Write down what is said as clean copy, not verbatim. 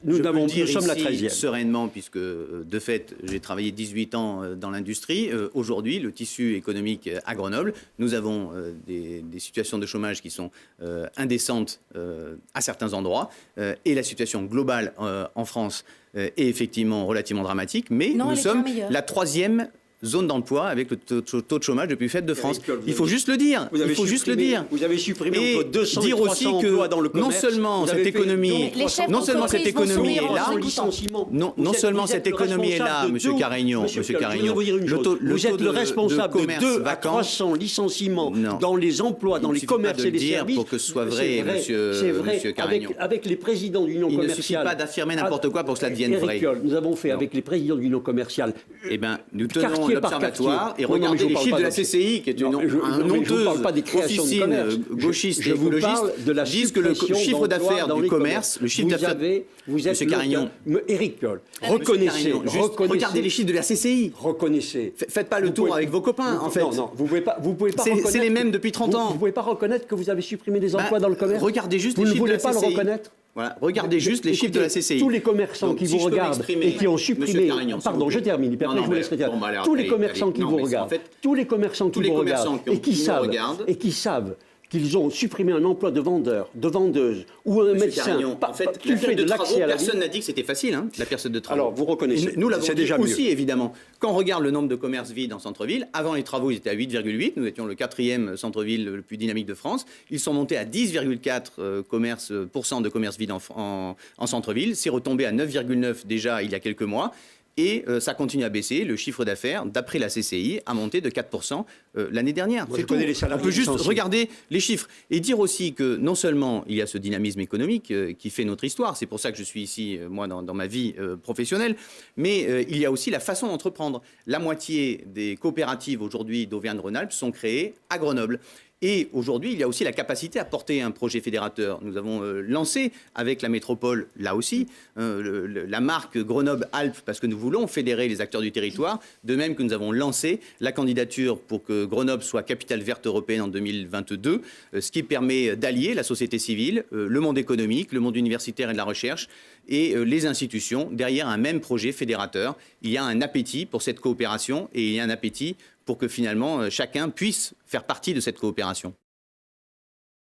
Nous Nous sommes la ici 13e. sereinement, puisque de fait, j'ai travaillé 18 ans dans l'industrie. Aujourd'hui, le tissu économique à Grenoble, nous avons des situations de chômage qui sont indécentes à certains endroits. Et la situation globale en France est effectivement relativement dramatique. Mais nous sommes la 3e zone d'emploi avec le taux de chômage le plus faible de France. Il faut juste le dire. Il faut juste le dire. Vous avez supprimé entre 200 dire et 300 aussi que emplois dans le commerce. non seulement cette économie, non seulement cette économie est là, non seulement cette économie est là, Monsieur Carignon, vous êtes le responsable de 200 à 300 licenciements dans les emplois, dans les commerces et les services. Pour que ce soit vrai, Monsieur Carignon. Avec les présidents de l'Union commerciale. Il ne suffit pas d'affirmer n'importe quoi pour que cela devienne vrai. Nous avons fait avec les présidents de l'Union commerciale. Eh bien, nous tenons l'observatoire et regardez les chiffres de la CCI, qui est une honteuse officine gauchiste et écologiste, disent que le chiffre d'affaires du commerce, le chiffre d'affaires... Monsieur Carignon. Éric Piolle, reconnaissez. Regardez les chiffres de la CCI. Reconnaissez. Faites pas le tour avec vos copains, en fait. Non, vous pouvez pas reconnaître. C'est les mêmes depuis 30 ans. Vous ne pouvez pas reconnaître que vous avez supprimé des emplois dans le commerce. Regardez juste les chiffres de la CCI. Vous ne voulez pas le reconnaître. Voilà. Regardez juste les chiffres de la CCI. Tous les commerçants qui vous regardent et qui ont supprimé... Pardon, je termine, puis après je vous laisserai dire. Tous les commerçants qui vous regardent, tous les commerçants qui vous regardent et qui savent qu'ils ont supprimé un emploi de vendeur, de vendeuse ou un médecin qui fait de l'accès à la vie. Personne n'a dit que c'était facile, la période de travaux. Alors, vous reconnaissez. Nous l'avons dit aussi, évidemment. Quand on regarde le nombre de commerces vides en centre-ville, avant les travaux, ils étaient à 8,8. Nous étions le 4e centre-ville le plus dynamique de France. Ils sont montés à 10,4% de commerces vides en centre-ville. C'est retombé à 9,9 déjà il y a quelques mois. Et ça continue à baisser. Le chiffre d'affaires, d'après la CCI, a monté de 4% l'année dernière. Moi, je connais les salariés. On peut juste regarder les chiffres et dire aussi que non seulement il y a ce dynamisme économique qui fait notre histoire, c'est pour ça que je suis ici, moi, dans ma vie professionnelle, mais il y a aussi la façon d'entreprendre. La moitié des coopératives aujourd'hui d'Auvergne-Rhône-Alpes sont créées à Grenoble. Et aujourd'hui, il y a aussi la capacité à porter un projet fédérateur. Nous avons lancé avec la métropole, là aussi, la marque Grenoble-Alpes, parce que nous voulons fédérer les acteurs du territoire, de même que nous avons lancé la candidature pour que Grenoble soit capitale verte européenne en 2022, ce qui permet d'allier la société civile, le monde économique, le monde universitaire et de la recherche, et les institutions derrière un même projet fédérateur. Il y a un appétit pour cette coopération et il y a un appétit pour que finalement chacun puisse faire partie de cette coopération.